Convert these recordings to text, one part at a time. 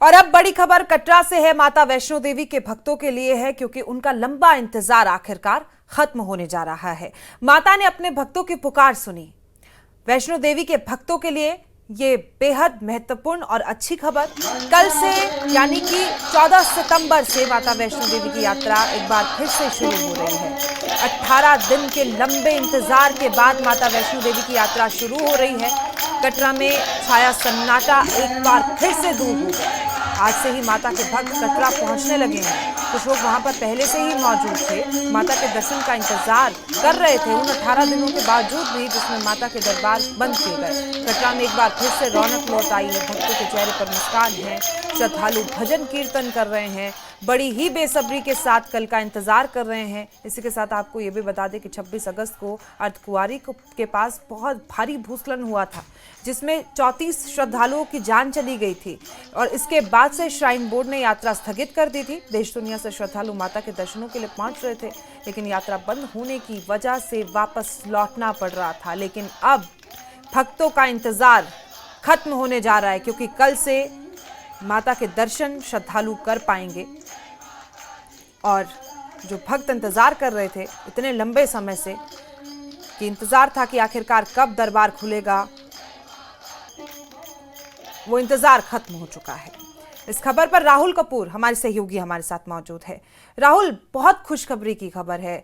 और अब बड़ी खबर कटरा से है। माता वैष्णो देवी के भक्तों के लिए है, क्योंकि उनका लंबा इंतजार आखिरकार खत्म होने जा रहा है। माता ने अपने भक्तों की पुकार सुनी। वैष्णो देवी के भक्तों के लिए ये बेहद महत्वपूर्ण और अच्छी खबर। कल से यानी कि 14 सितंबर से माता वैष्णो देवी की यात्रा एक बार फिर से शुरू हो रही है। 18 दिन के लंबे इंतजार के बाद माता वैष्णो देवी की यात्रा शुरू हो रही है। कटरा में छाया सन्नाटा एक बार फिर से दूर हो गया। आज से ही माता के भक्त कटरा पहुंचने लगे हैं। कुछ लोग वहां पर पहले से ही मौजूद थे, माता के दर्शन का इंतजार कर रहे थे उन 18 दिनों के बावजूद भी, जिसमें माता के दरबार बंद किए गए। कटरा में एक बार फिर से रौनक लौट आई है। भक्तों के चेहरे पर मुस्कान है। श्रद्धालु भजन कीर्तन कर रहे हैं, बड़ी ही बेसब्री के साथ कल का इंतजार कर रहे हैं। इसी के साथ आपको ये भी बता दें कि 26 अगस्त को अर्धकुंवारी के पास बहुत भारी भूस्खलन हुआ था, जिसमें 34 श्रद्धालुओं की जान चली गई थी और इसके बाद से श्राइन बोर्ड ने यात्रा स्थगित कर दी थी। देश दुनिया से श्रद्धालु माता के दर्शनों के लिए पहुंच रहे थे, लेकिन यात्रा बंद होने की वजह से वापस लौटना पड़ रहा था। लेकिन अब भक्तों का इंतजार खत्म होने जा रहा है, क्योंकि कल से माता के दर्शन श्रद्धालु कर पाएंगे। और जो भक्त इंतजार कर रहे थे इतने लंबे समय से, कि इंतजार था कि आखिरकार कब दरबार खुलेगा, वो इंतजार खत्म हो चुका है। इस खबर पर राहुल कपूर हमारे सहयोगी हमारे साथ मौजूद है। राहुल, बहुत खुशखबरी की खबर है,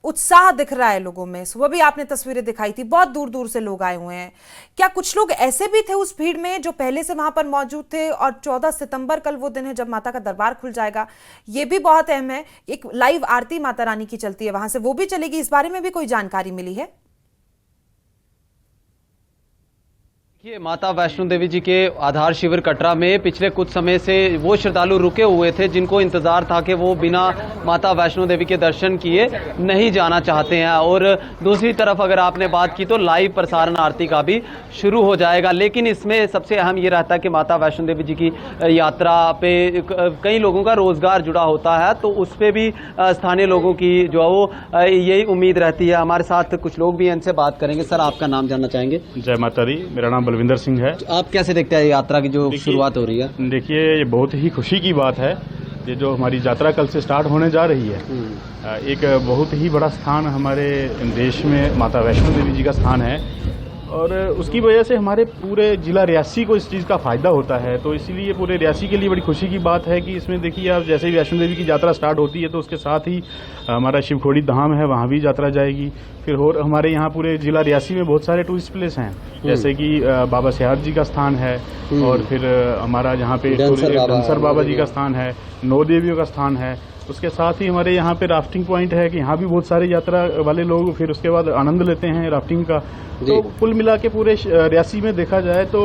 उत्साह दिख रहा है लोगों में। सुबह भी आपने तस्वीरें दिखाई थी, बहुत दूर दूर से लोग आए हुए हैं। क्या कुछ लोग ऐसे भी थे उस भीड़ में जो पहले से वहां पर मौजूद थे? और 14 सितंबर कल वो दिन है जब माता का दरबार खुल जाएगा, ये भी बहुत अहम है। एक लाइव आरती माता रानी की चलती है वहां से, वो भी चलेगी। इस बारे में भी कोई जानकारी मिली है? ये माता वैष्णो देवी जी के आधार शिविर कटरा में पिछले कुछ समय से वो श्रद्धालु रुके हुए थे जिनको इंतजार था कि वो बिना माता वैष्णो देवी के दर्शन किए नहीं जाना चाहते हैं। और दूसरी तरफ अगर आपने बात की तो लाइव प्रसारण आरती का भी शुरू हो जाएगा। लेकिन इसमें सबसे अहम ये रहता है कि माता वैष्णो देवी जी की यात्रा पे कई लोगों का रोजगार जुड़ा होता है, तो उस पर भी स्थानीय लोगों की जो है वो यही उम्मीद रहती है। हमारे साथ कुछ लोग भी इनसे बात करेंगे। सर, आपका नाम जानना चाहेंगे? जय माता दी, मेरा नाम बलविंदर सिंह है। आप कैसे देखते हैं यात्रा की जो शुरुआत हो रही है? देखिए, ये बहुत ही खुशी की बात है। ये जो हमारी यात्रा कल से स्टार्ट होने जा रही है, एक बहुत ही बड़ा स्थान हमारे देश में माता वैष्णो देवी जी का स्थान है, और उसकी वजह से हमारे पूरे जिला रियासी को इस चीज़ का फ़ायदा होता है। तो इसीलिए पूरे रियासी के लिए बड़ी खुशी की बात है कि इसमें देखिए, आप जैसे ही वैष्णो देवी की यात्रा स्टार्ट होती है तो उसके साथ ही हमारा शिवखोड़ी धाम है, वहाँ भी यात्रा जाएगी। फिर और हमारे यहाँ पूरे जिला रियासी में बहुत सारे टूरिस्ट प्लेस हैं, जैसे कि बाबा सियार जी का स्थान है, और फिर हमारा यहाँ पे धनसर बाबा जी का स्थान है, नौ देवियों का स्थान है। उसके साथ ही हमारे यहाँ पे राफ्टिंग पॉइंट है कि यहाँ भी बहुत सारे यात्रा वाले लोग फिर उसके बाद आनंद लेते हैं राफ्टिंग का। तो कुल मिला के पूरे रियासी में देखा जाए तो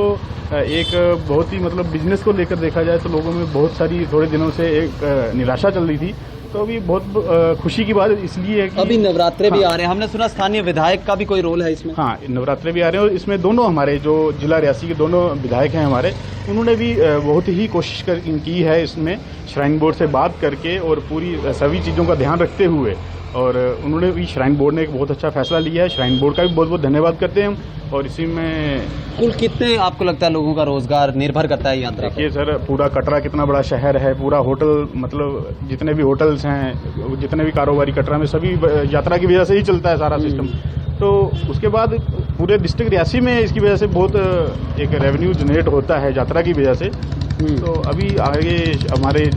एक बहुत ही मतलब बिजनेस को लेकर देखा जाए तो लोगों में बहुत सारी थोड़े दिनों से एक निराशा चल रही थी। तो अभी बहुत खुशी की बात इसलिए है कि अभी नवरात्रे भी आ रहे हैं। हमने सुना स्थानीय विधायक का भी कोई रोल है इसमें? हाँ, नवरात्रे भी आ रहे हैं, और इसमें दोनों हमारे जो जिला रियासी के दोनों विधायक हैं हमारे, उन्होंने भी बहुत ही कोशिश की है इसमें श्राइन बोर्ड से बात करके और पूरी सभी चीज़ों का ध्यान रखते हुए। और उन्होंने भी श्राइन बोर्ड ने एक बहुत अच्छा फैसला लिया है। श्राइन बोर्ड का भी बहुत बहुत धन्यवाद करते हैं हम। और इसी में कुल कितने आपको लगता है लोगों का रोजगार निर्भर करता है यात्रा? देखिए सर, पूरा कटरा कितना बड़ा शहर है, पूरा होटल मतलब जितने भी होटल्स हैं, जितने भी कारोबारी कटरा में, सभी यात्रा की वजह से ही चलता है सारा सिस्टम। तो उसके बाद पूरे डिस्ट्रिक्ट रियासी में इसकी वजह से बहुत एक रेवेन्यू जनरेट होता है यात्रा की वजह से। तो अभी आगे हमारे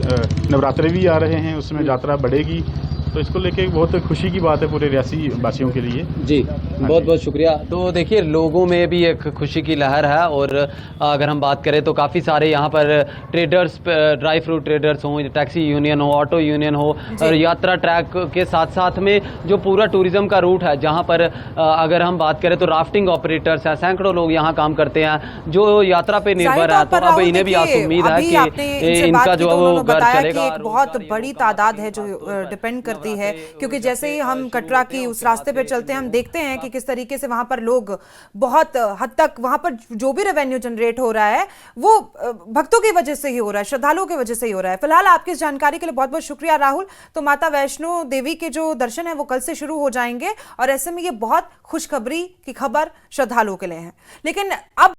नवरात्रे भी आ रहे हैं, उसमें यात्रा बढ़ेगी, तो इसको लेके बहुत खुशी की बात है पूरे रियासी वासियों के लिए। जी, बहुत बहुत शुक्रिया। तो देखिए, लोगों में भी एक खुशी की लहर है। और अगर हम बात करें तो काफ़ी सारे यहाँ पर ट्रेडर्स, ड्राई फ्रूट ट्रेडर्स हों, टैक्सी यूनियन हो, ऑटो यूनियन हो, और यात्रा ट्रैक के साथ साथ में जो पूरा टूरिज्म का रूट है, जहाँ पर अगर हम बात करें तो राफ्टिंग ऑपरेटर्स हैं, सैकड़ों लोग यहाँ काम करते हैं जो यात्रा पे निर्भर है। तो अब इन्हें भी आज उम्मीद है कि इनका जो है वो घर चलेगा। बहुत बड़ी तादाद है जो डिपेंड करती है, क्योंकि जैसे ही हम कटरा की उस रास्ते पे चलते हैं, हम देखते हैं कि किस तरीके से वहां पर लोग बहुत हद तक, वहां पर जो भी रेवेन्यू जनरेट हो रहा है वो भक्तों की वजह से ही हो रहा है, श्रद्धालुओं की वजह से ही हो रहा है। फिलहाल आपकी इस जानकारी के लिए बहुत बहुत शुक्रिया राहुल। तो माता वैष्णो देवी के जो दर्शन है वो कल से शुरू हो जाएंगे, और ऐसे में ये बहुत खुशखबरी की खबर श्रद्धालुओं के लिए है। लेकिन अब